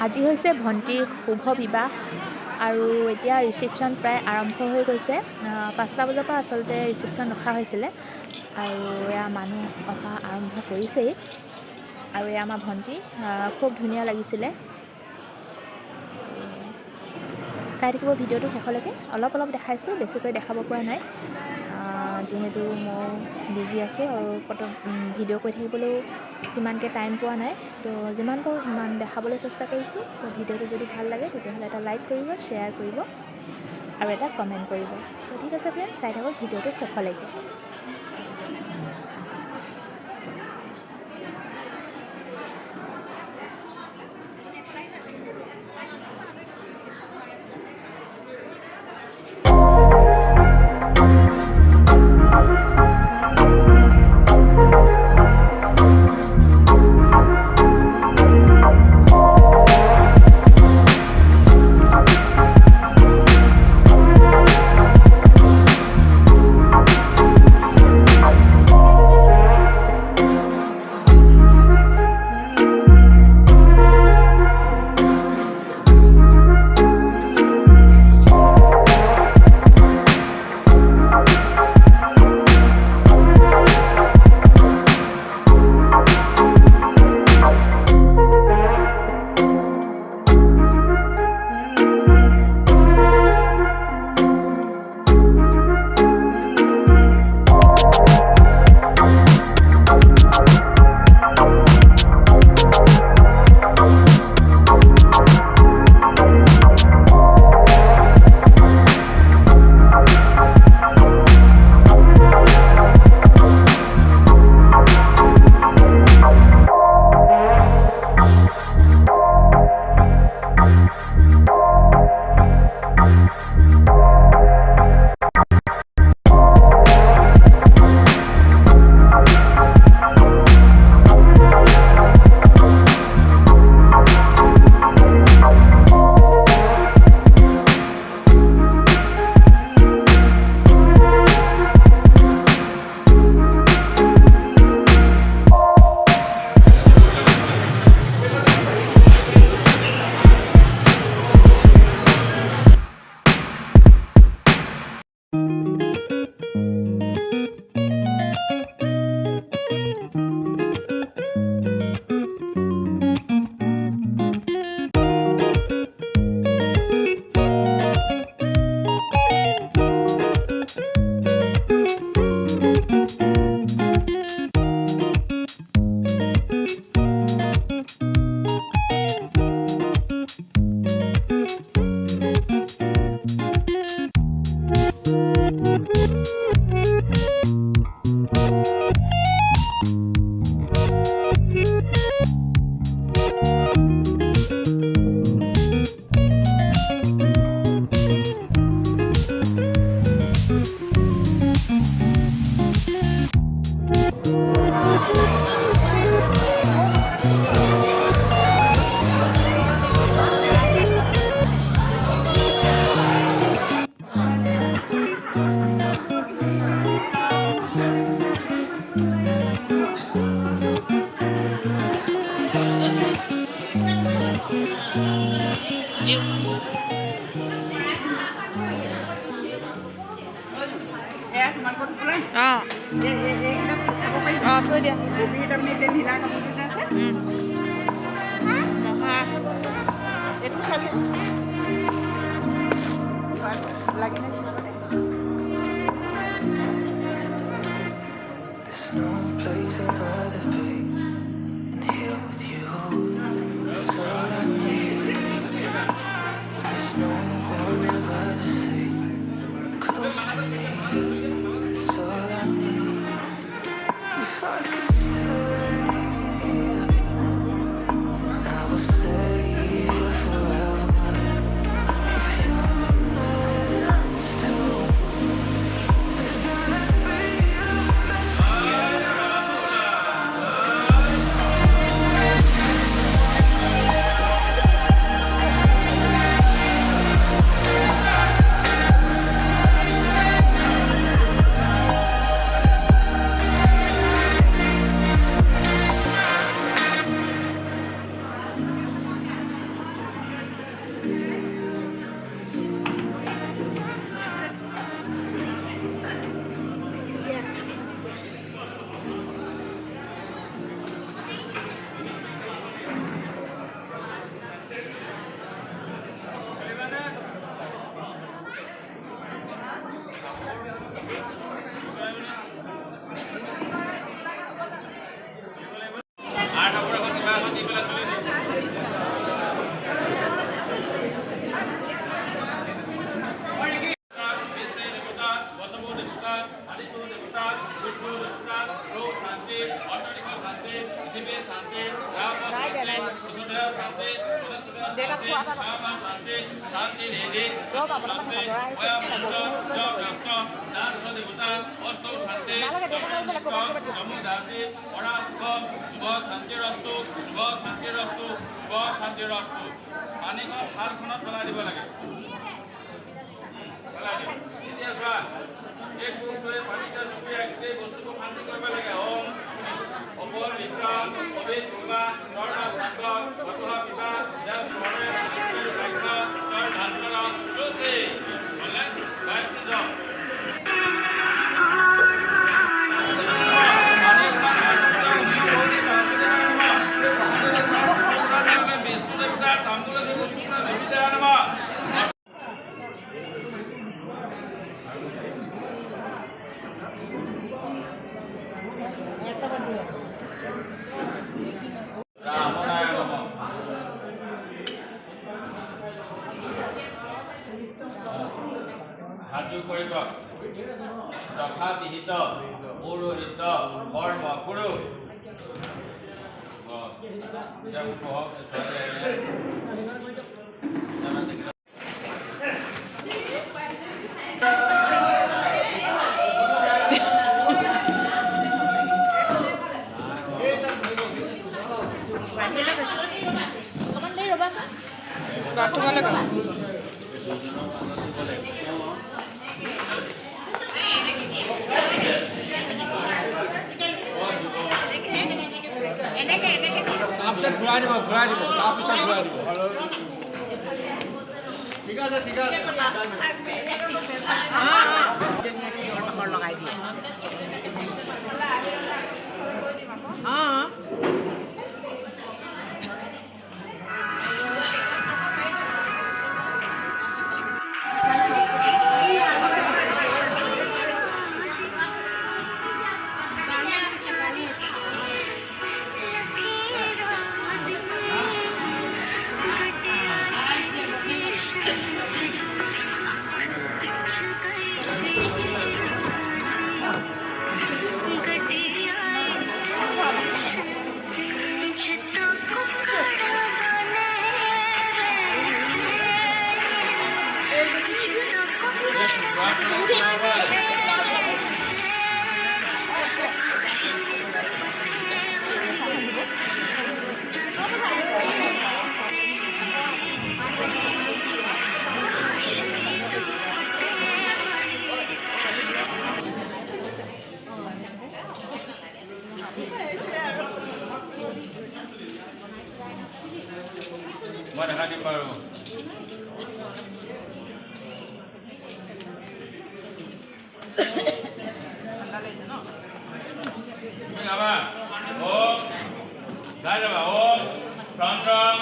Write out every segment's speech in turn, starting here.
আজি হৈছে ভণ্টিৰ শুভ বিবাহ আৰু এতিয়া ৰিচিপশ্যন প্ৰায় আৰম্ভ হৈ গৈছে। 5টা বজাৰ পৰা আচলতে ৰিচিপশ্যন ৰখা হৈছিলে আৰু এয়া মানুহ অহা আৰম্ভ কৰিছেই। আৰু এয়া আমাৰ ভণ্টি, খুব ধুনীয়া লাগিছিলে। চাই থাকিব ভিডিঅ'টো শেষলৈকে। অলপ দেখাইছোঁ, বেছিকৈ দেখাব পৰা নাই যিহেতু মই বিজি আছোঁ আৰু ভিডিঅ' কৰি থাকিবলৈও সিমানকৈ টাইম পোৱা নাই। তো যিমান পাৰোঁ সিমান দেখাবলৈ চেষ্টা কৰিছোঁ। তো ভিডিঅ'টো যদি ভাল লাগে তেতিয়াহ'লে এটা লাইক কৰিব, শ্বেয়াৰ কৰিব আৰু এটা কমেণ্ট কৰিব। তো ঠিক আছে ফ্ৰেণ্ড, চাই থাকক ভিডিঅ'টো শেষলৈকে। থৈ দিয়া নীলা কাপোৰটো আছে এইটো চাবি লাগিলে no place I'd rather be than here with you. That's all I need. There's no one ever to say close to me. That's all I need. If I could stay, then I will stay here forever. If you're the man, পানীখন থালখনত পেলাই দিব লাগে। এতিয়া চোৱা এই কোষটোৱে পানীতে জুপিয়াই গোটেই বস্তুটো শান্তি কৰিব লাগে। ওম অপৰ বিক্ৰম অবিদ ভূমা স্বৰ্ণ সাগৰ বতুহা বিভা জল স্মৰে সাক্ষ্য স্বৰ ধান্তৰ জ্যোতি বলে গায়ত্ৰী জপ হাজু কৰিব যথা বিহিত পুৰোহিত কৰ্ম কুৰু ঘূৰাই দিব তাৰপিছত ঘূৰাই দিব। ঠিক আছে ঠিক আছে লগাই দিয়ে। মই দেখা দিম বাৰু। তুমি গাবা ওম গাই যাবা ওম চন্দ্ৰং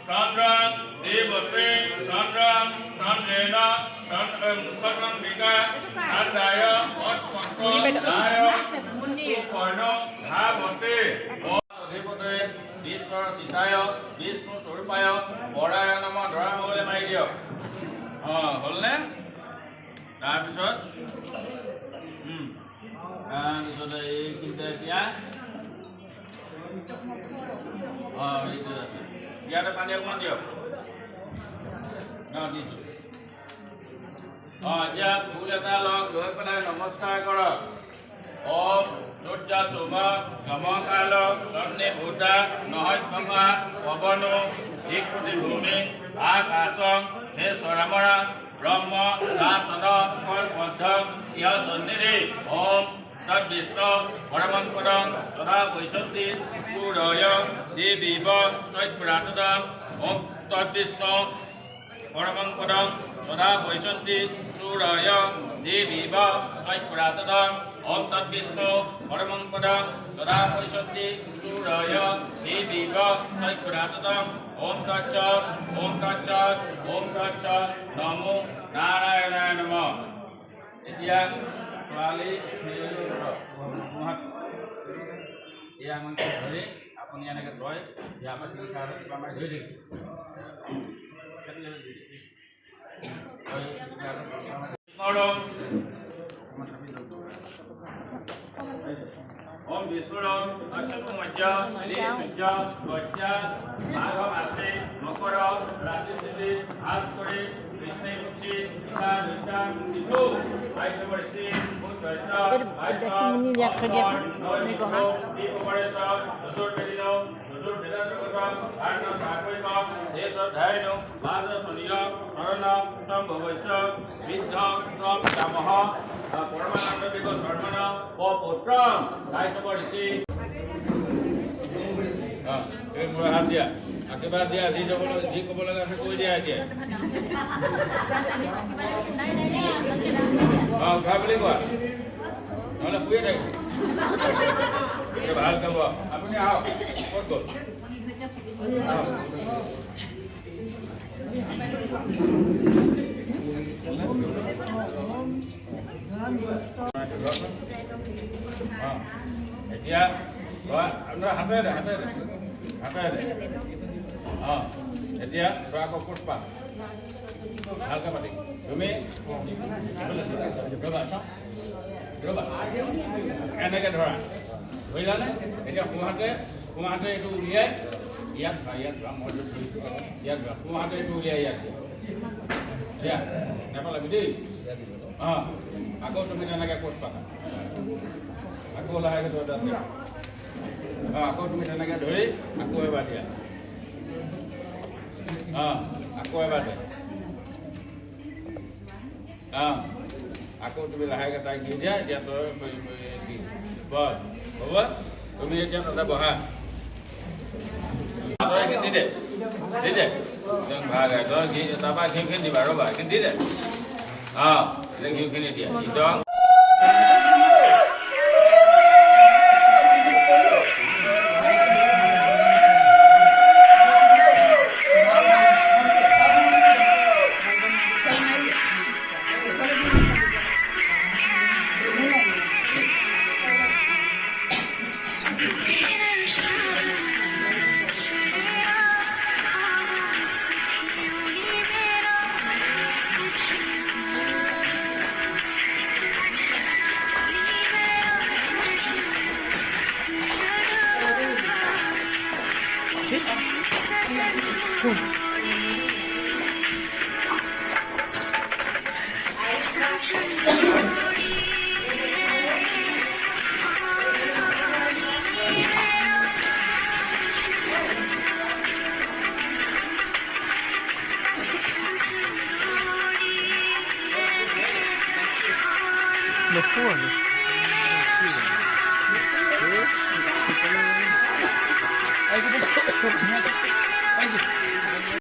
চন্দ্ৰং দেৱশ্ৰী চন্দ্ৰং চন্দ্ৰেণ মুখং বিকা আদায় অৎপন্তায় সুপৰ্ণ ধাৱতে অধিপতে বিষ্ণুৰ চিতায় বিষ্ণু স্বৰূপায় বৰায় নম ধৰা মৌলে মাৰি দিয়ক। হ'লনে? তাৰপিছত এইখিনিতে এতিয়া ইয়াতে পানী অকণমান দিয়ক। দিছোঁ। এতিয়া ফুল এটা লৈ পেলাই নমস্কাৰ কৰক। ওম সূৰ্য শুভ যমকাল চন্নে ভূতা নহয় ভঙা পৱনো দিকপুতি ভূমি আকাশং হে চৰামৰা ব্ৰহ্ম শাসন কল্পদ্ধ ইহ সন্নিধি ওম তদ্বিষ্ণু পৰমং পদং তথা বৈশন্তি সূৰয় দেবীব তৎপ্ৰাতদম ওম তদ্বিষ্ণু পৰমং পদং তথা বৈশন্তি সূৰয় দেবীব তৎপ্ৰাতদম ওম তদ্বিষ্ণু পরমং পদং তথা বৈশন্তি সূরয় দেবীব তৎপ্রাতদম ওম তৎসৎ ওম তৎসৎ ওম তৎসৎ নমো নারায়ণায় নমঃ। এতিয়া ছোৱালী এয়া আমাক ধৰি আপুনি এনেকৈ থয় ইয়াৰ পৰা তিনিটা কিবা আমাৰ ধৰি থাকিব। ओम विष्णुरम अक्षतमज्ज श्री सূৰ্য গজ্জা মাঘ মাসে মকর आज करे कृष्ण मुक्ति विचार विचार दिखो आई खबर इसे बहुत अच्छा आई मुनि लिया कर दिया नई बहा ये पकड़े सब जोर बेरिनो जोर बेरा जगता आना साकोई का ये सब धायनो बाज सुनिया शरण तम भवस्य विद्ध तम कामः परमानंद देखो शर्मना ओ पुत्र आई खबर इसे हां ये मुरा हाथ दिया আশীৰ্বাদ দিয়া যি ক'ব লগা আছে কৈ দিয়া এতিয়া উঠা বুলি কোৱা নহ'লে শুয়ে থাকিব ভাল খাব আপুনি আহক ক'ত গ'ল এতিয়া আপোনাৰ হাতেৰে হাতেৰে হাতেৰে এতিয়া তই আকৌ পুষ্পা ভালকে পাতি তুমি ৰ'বা ৰ'বা এনেকে ধৰা ধৰিলানে এতিয়া সোঁহাতে এইটো উলিয়াই ইয়াত ধৰা মই ইয়াত ধৰা সোঁহাতে এইটো উলিয়াই ইয়াত দিয়া নেপালাবি দেই আকৌ তুমি তেনেকে পুষ্পা আকৌ লাহেকে ধৰা আকৌ তুমি তেনেকে ধৰি আকৌ এবাৰ দিয়া আকৌ এবাৰ দে আকৌ তুমি লাহেকে তাইক দি দিয়া এতিয়া তই বল হ'ব তুমি এতিয়া তাতে বহা দি দে ভাগ তই তাৰপৰা ঘিউখিনি দিবা ৰ'বা এইখিনি দি দে এতিয়া ঘিউখিনি দিয়া ইদং